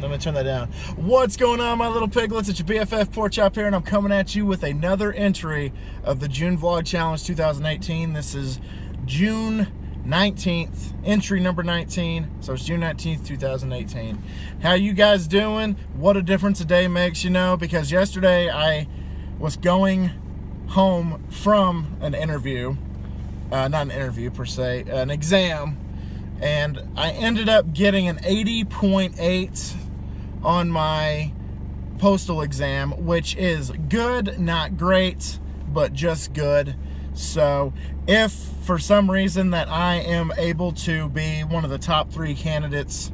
Let me turn that down. What's going on, my little piglets? It's your BFF Pork Chop here, and I'm coming at you with another entry of the June Vlog Challenge 2018. This is June 19th, entry number 19. So it's June 19th, 2018. How you guys doing? What a difference a day makes, you know, because yesterday I was going home from an interview, not an interview per se, an exam, and I ended up getting an 80.8 on my postal exam, which is good, not great, but just good. So if for some reason that I am able to be one of the top 3 candidates,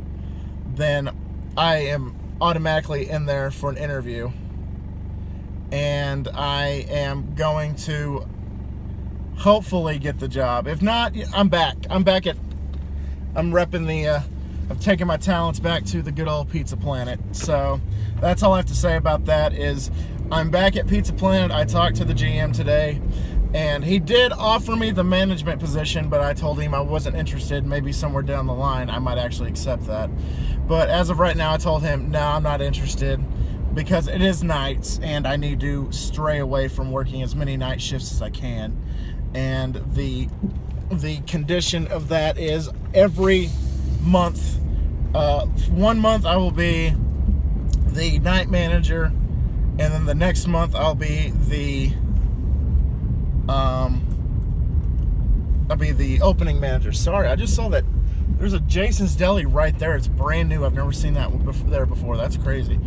then I am automatically in there for an interview, and I am going to hopefully get the job. If not, I'm back. I'm repping the I've taken my talents back to the good old Pizza Planet. So that's all I have to say about that. Is I'm back at Pizza Planet. I talked to the GM today, and he did offer me the management position, but I told him I wasn't interested. Maybe somewhere down the line I might actually accept that. But as of right now, I told him, no, I'm not interested, because it is nights and I need to stray away from working as many night shifts as I can. And the condition of that is every month, 1 month I will be the night manager, and then the next month I'll be the opening manager. Sorry, I just saw that there's a Jason's Deli right there. It's brand new. I've never seen that there before. That's crazy.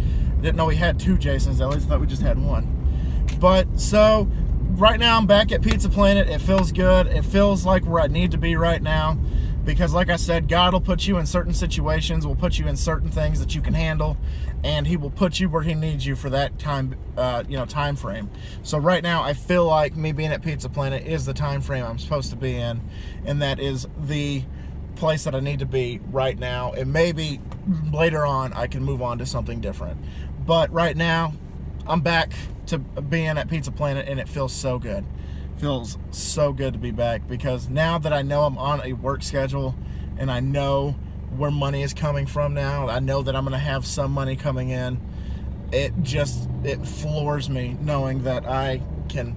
Didn't know we had 2 Jason's Delis. I thought we just had 1. But so right now I'm back at Pizza Planet. It feels good. It feels like where I need to be right now, because like I said, God will put you in certain situations, will put you in certain things that you can handle, and he will put you where he needs you for that time, time frame. So right now I feel like me being at Pizza Planet is the time frame I'm supposed to be in, and that is the place that I need to be right now. And maybe later on I can move on to something different, but right now I'm back to being at Pizza Planet, and it feels so good. Feels so good to be back, because now that I know I'm on a work schedule and I know where money is coming from now, I know that I'm gonna have some money coming in, it floors me knowing that I can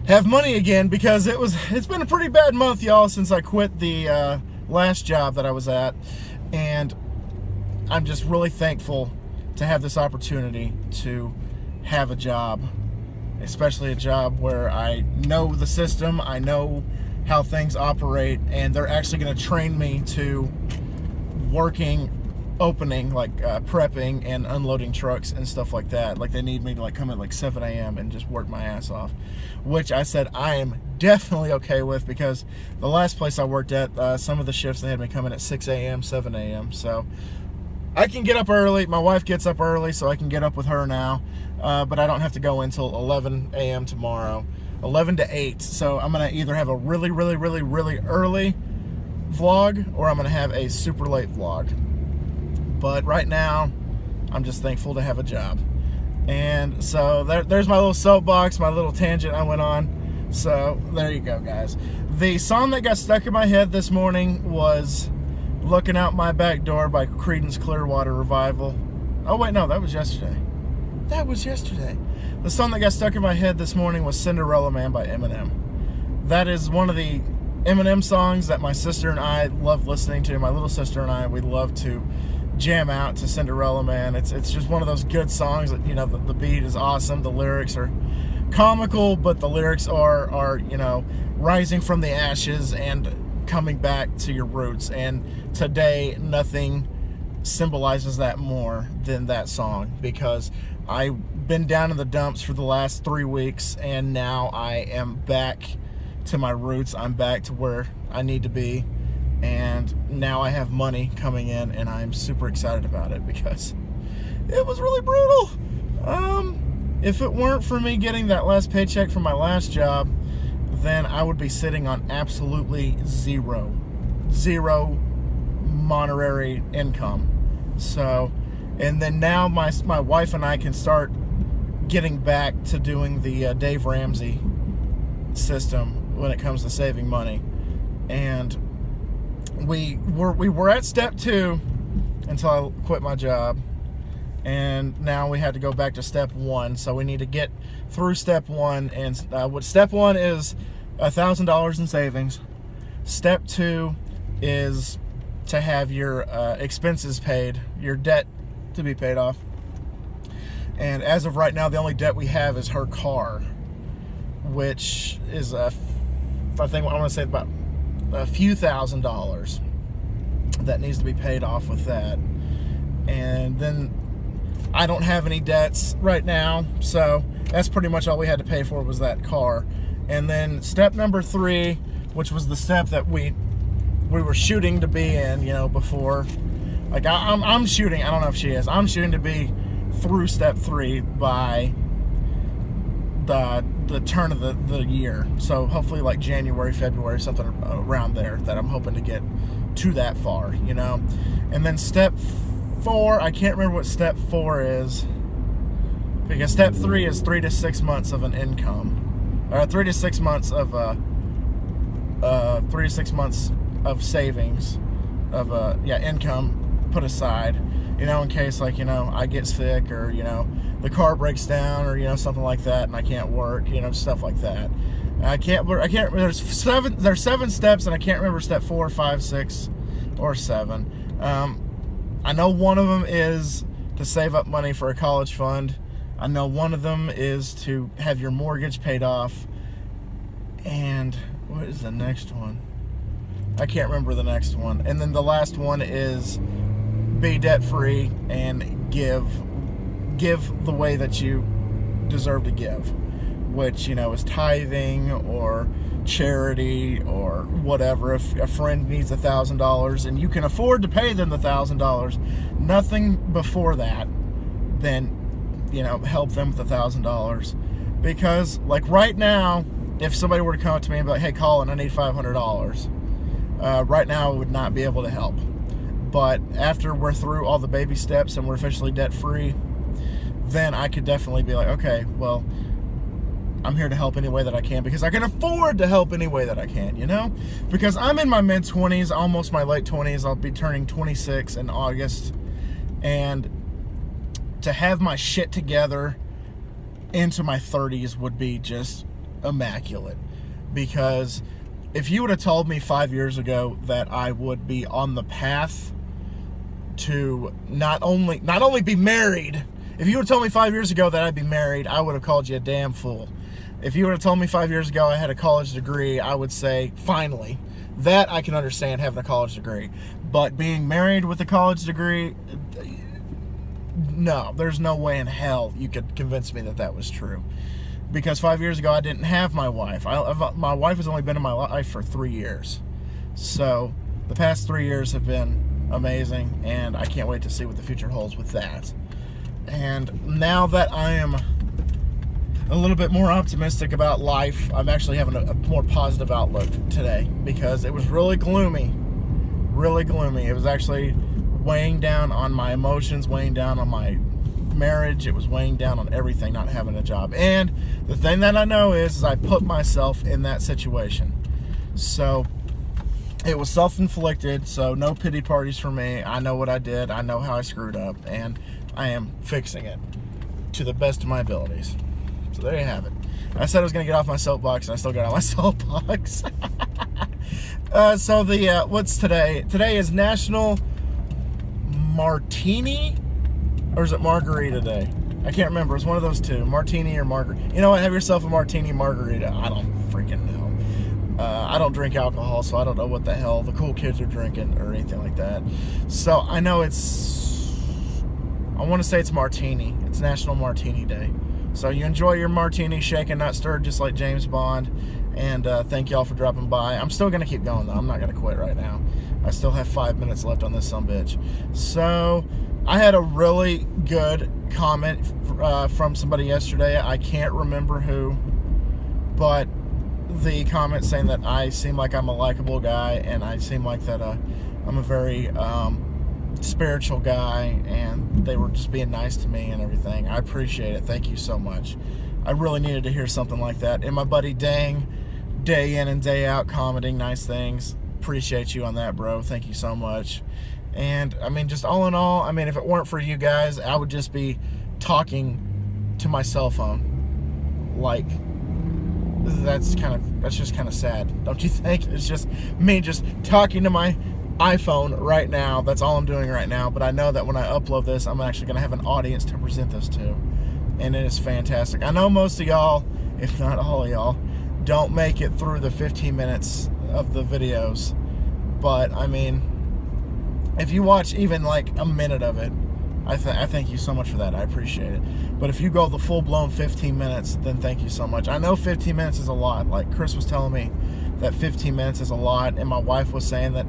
have money again, because it's been a pretty bad month, y'all, since I quit the last job that I was at, and I'm just really thankful to have this opportunity to have a job, especially a job where I know the system, I know how things operate, and they're actually going to train me to working opening, like prepping and unloading trucks and stuff like that. Like they need me to come at like 7 a.m. and just work my ass off, which I said I am definitely okay with, because the last place I worked at, some of the shifts they had me coming at 6 a.m., 7 a.m. So I can get up early. My wife gets up early, so I can get up with her now. But I don't have to go until 11 a.m. tomorrow, 11 to 8. So I'm going to either have a really, really, really, really early vlog, or I'm going to have a super late vlog. But right now, I'm just thankful to have a job. And so there's my little soapbox, my little tangent I went on. So there you go, guys. The song that got stuck in my head this morning was Looking Out My Back Door by Creedence Clearwater Revival. Oh wait, no, that was yesterday. That was yesterday. The song that got stuck in my head this morning was Cinderella Man by Eminem. That is one of the Eminem songs that my sister and I love listening to. My little sister and I, we love to jam out to Cinderella Man. It's just one of those good songs that, the beat is awesome. The lyrics are comical, but the lyrics are rising from the ashes and coming back to your roots. And today, nothing symbolizes that more than that song, because I've been down in the dumps for the last 3 weeks, and now I am back to my roots. I'm back to where I need to be, and now I have money coming in, and I'm super excited about it, because it was really brutal. If it weren't for me getting that last paycheck from my last job, then I would be sitting on absolutely zero monetary income. So, and then now my wife and I can start getting back to doing the Dave Ramsey system when it comes to saving money. And we were at step 2 until I quit my job, and now we had to go back to step 1. So we need to get through step 1, and what step 1 is $1,000 in savings. Step 2 is to have your expenses paid, your debt to be paid off. And as of right now, the only debt we have is her car, which is I want to say about a few $1,000s that needs to be paid off with that. And then I don't have any debts right now, so that's pretty much all we had to pay for was that car. And then step number 3, which was the step that we were shooting to be in, before. Like I'm shooting. I don't know if she is. I'm shooting to be through step 3 by the turn of the year. So hopefully like January, February, something around there, that I'm hoping to get to that far, And then step 4, I can't remember what step 4 is, because step 3 is 3 to 6 months of an income, or 3 to 6 months of 3 to 6 months of savings, of income put aside, in case I get sick, or the car breaks down, or something like that, and I can't work, stuff like that. I can't. There's 7 steps, and I can't remember step 4, 5, 6, or 7. I know one of them is to save up money for a college fund. I know one of them is to have your mortgage paid off. And what is the next one? I can't remember the next one. And then the last one is be debt-free and give the way that you deserve to give, which, is tithing or charity or whatever. If a friend needs $1,000 and you can afford to pay them the $1,000, nothing before that, then, help them with $1,000. Because, like right now, if somebody were to come up to me and be like, hey, Colin, I need $500, right now I would not be able to help. But after we're through all the baby steps and we're officially debt-free, then I could definitely be like, okay, well, I'm here to help any way that I can, because I can afford to help any way that I can, Because I'm in my mid-20s, almost my late 20s. I'll be turning 26 in August. And to have my shit together into my 30s would be just immaculate. Because if you would have told me 5 years ago that I would be on the path to not only be married, if you would have told me 5 years ago that I'd be married, I would have called you a damn fool. If you would have told me 5 years ago I had a college degree, I would say, finally. That I can understand, having a college degree. But being married with a college degree, no, there's no way in hell you could convince me that that was true. Because 5 years ago I didn't have my wife. My wife has only been in my life for 3 years. So the past 3 years have been amazing, and I can't wait to see what the future holds with that. And now that I am a little bit more optimistic about life, I'm actually having a more positive outlook today, because it was really gloomy. Really gloomy. It was actually weighing down on my emotions, weighing down on my marriage. It was weighing down on everything, not having a job. And the thing that I know is I put myself in that situation. So it was self-inflicted, so no pity parties for me. I know what I did. I know how I screwed up, and I am fixing it to the best of my abilities. So there you have it. I said I was going to get off my soapbox, and I still got on my soapbox. So what's today? Today is National Martini, or is it Margarita Day? I can't remember. It's one of those two, Martini or Margarita. You know what? Have yourself a Martini Margarita. I don't freaking know. I don't drink alcohol, so I don't know what the hell the cool kids are drinking or anything like that. So I know I want to say it's Martini. It's National Martini Day. So you enjoy your martini, shaken, not stirred, just like James Bond. And thank y'all for dropping by. I'm still going to keep going, though. I'm not going to quit right now. I still have 5 minutes left on this sumbitch. So I had a really good comment from somebody yesterday. I can't remember who, but the comment saying that I seem like I'm a likable guy, and I seem like that I'm a very spiritual guy, and they were just being nice to me and everything. I appreciate it. Thank you so much. I really needed to hear something like that. And my buddy Dang, day in and day out commenting nice things. Appreciate you on that, bro. Thank you so much. And I mean, just all in all, I mean, if it weren't for you guys, I would just be talking to my cell phone. Like, that's just kind of sad, don't you think? It's just me just talking to my iPhone right now. That's all I'm doing right now. But I know that when I upload this, I'm actually going to have an audience to present this to, and it is fantastic. I know most of y'all, if not all of y'all, don't make it through the 15 minutes of the videos, but I mean, if you watch even like a minute of it, I thank you so much for that. I appreciate it. But if you go the full-blown 15 minutes, then thank you so much. I know 15 minutes is a lot. Like Chris was telling me that 15 minutes is a lot, and my wife was saying that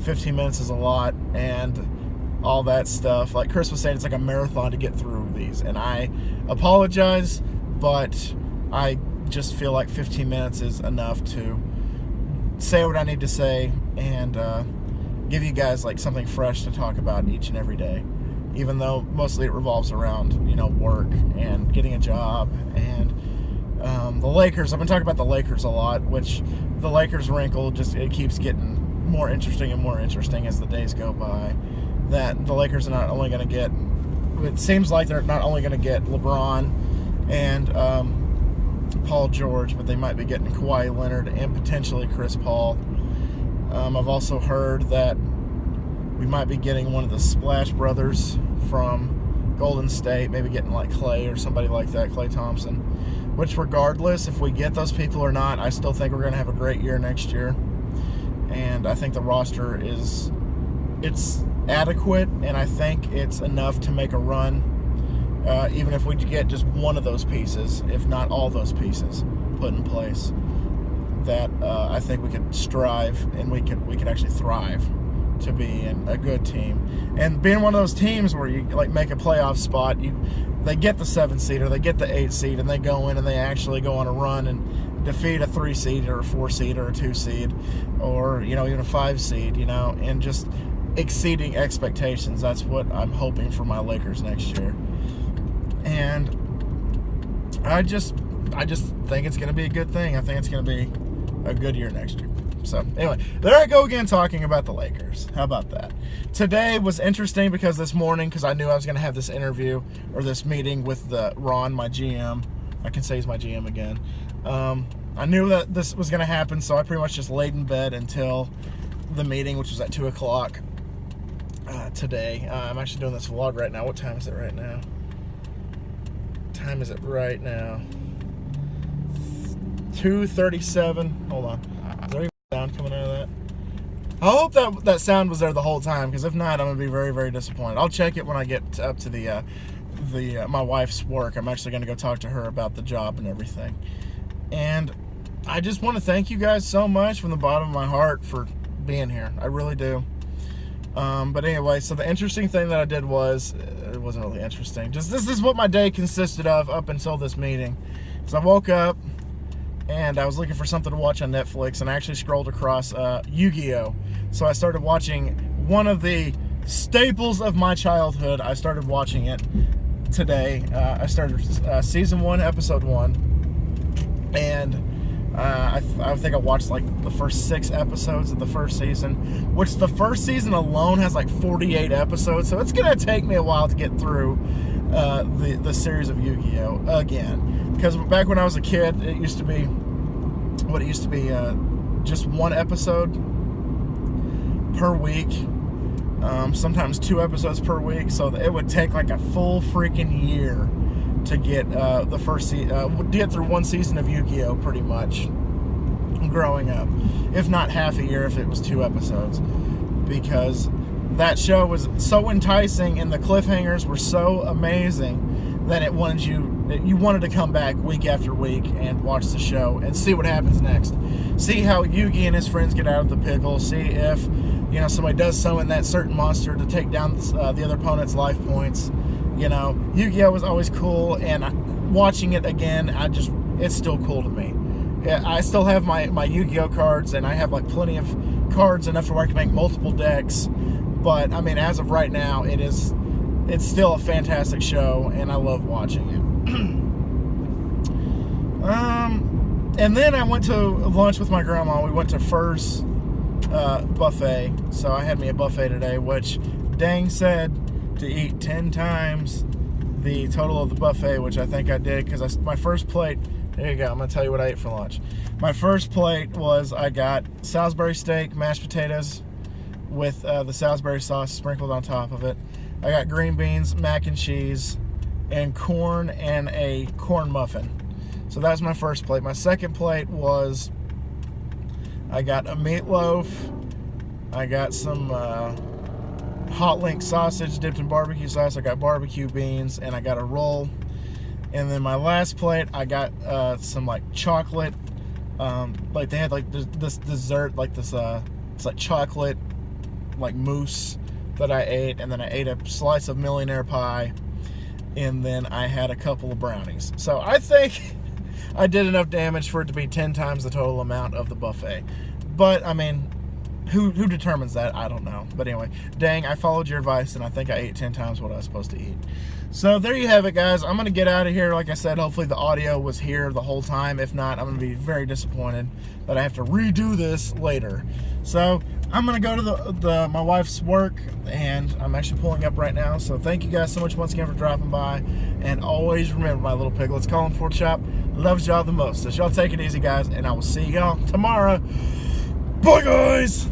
15 minutes is a lot, and all that stuff. Like Chris was saying, it's like a marathon to get through these, and I apologize, but I just feel like 15 minutes is enough to say what I need to say and give you guys like something fresh to talk about each and every day, even though mostly it revolves around, you know, work and getting a job and the Lakers. I've been talking about the Lakers a lot, which the Lakers wrinkle it keeps getting more interesting and more interesting as the days go by. That the Lakers are not only going to get, it seems like they're not only going to get LeBron and Paul George, but they might be getting Kawhi Leonard and potentially Chris Paul. I've also heard that we might be getting one of the Splash Brothers from Golden State, maybe getting like Klay or somebody like that, Klay Thompson. Which, regardless if we get those people or not, I still think we're going to have a great year next year. And I think the roster it's adequate, and I think it's enough to make a run. Even if we get just one of those pieces, if not all those pieces, put in place, that I think we could strive and we could actually thrive to be a good team. And being one of those teams where you like make a playoff spot, they get the 7 seed or they get the 8 seed, and they go in and they actually go on a run and defeat a 3 seed or a 4 seed or a 2 seed or, you know, even a 5 seed, you know, and just exceeding expectations. That's what I'm hoping for my Lakers next year. And I just think it's going to be a good thing. I think it's going to be a good year next year. So anyway, there I go again talking about the Lakers. How about that? Today was interesting because this morning, because I knew I was going to have this interview or this meeting with Ron, my GM. I can say he's my GM again. I knew that this was going to happen, so I pretty much just laid in bed until the meeting, which was at 2 o'clock today. I'm actually doing this vlog right now. What time is it right now? Time is it right now? 2:37. Hold on. Is there any sound coming out of that? I hope that sound was there the whole time, because if not, I'm gonna be very, very disappointed. I'll check it when I get up to the my wife's work. I'm actually gonna go talk to her about the job and everything. And I just want to thank you guys so much from the bottom of my heart for being here. I really do. But anyway, so the interesting thing that I did was, it wasn't really interesting. Just this is what my day consisted of up until this meeting. So I woke up and I was looking for something to watch on Netflix, and I actually scrolled across Yu-Gi-Oh! So I started watching one of the staples of my childhood. I started watching it today. I started season 1, episode 1, and I think I watched like the first 6 episodes of the first season, which the first season alone has like 48 episodes, so it's gonna take me a while to get through the series of Yu-Gi-Oh! Again. Because back when I was a kid, it used to be just 1 episode per week, sometimes 2 episodes per week, so it would take like a full freaking year to get get through 1 season of Yu-Gi-Oh! Pretty much growing up, if not half a year if it was 2 episodes, because that show was so enticing and the cliffhangers were so amazing that you wanted to come back week after week and watch the show and see what happens next. See how Yugi and his friends get out of the pickle. See if, you know, somebody does summon that certain monster to take down the other opponent's life points. You know, Yu-Gi-Oh! Was always cool, and watching it again, it's still cool to me. I still have my Yu-Gi-Oh! Cards, and I have like plenty of cards, enough to where I can make multiple decks. But I mean, as of right now, it's still a fantastic show, and I love watching it. And then I went to lunch with my grandma. We went to Fur's buffet. So I had me a buffet today, which Dang said to eat 10 times the total of the buffet, which I think I did, because my first plate, there you go, I'm going to tell you what I ate for lunch. My first plate was, I got Salisbury steak, mashed potatoes with the Salisbury sauce sprinkled on top of it. I got green beans, mac and cheese, and corn, and a corn muffin. So that was my first plate. My second plate was, I got a meatloaf, I got some hot link sausage dipped in barbecue sauce, I got barbecue beans, and I got a roll. And then my last plate, I got some like chocolate, like they had like this dessert, like this, it's like chocolate, like mousse that I ate. And then I ate a slice of millionaire pie, and then I had a couple of brownies. So I think I did enough damage for it to be 10 times the total amount of the buffet. But I mean, who determines that? I don't know. But anyway, Dang, I followed your advice, and I think I ate 10 times what I was supposed to eat. So there you have it, guys. I'm going to get out of here. Like I said, hopefully the audio was here the whole time. If not, I'm going to be very disappointed that I have to redo this later. So I'm going to go to my wife's work, and I'm actually pulling up right now. So thank you guys so much once again for dropping by. And always remember, my little piglets, Colin Pork Chop loves y'all the most. So y'all take it easy, guys, and I will see y'all tomorrow. Bye, guys!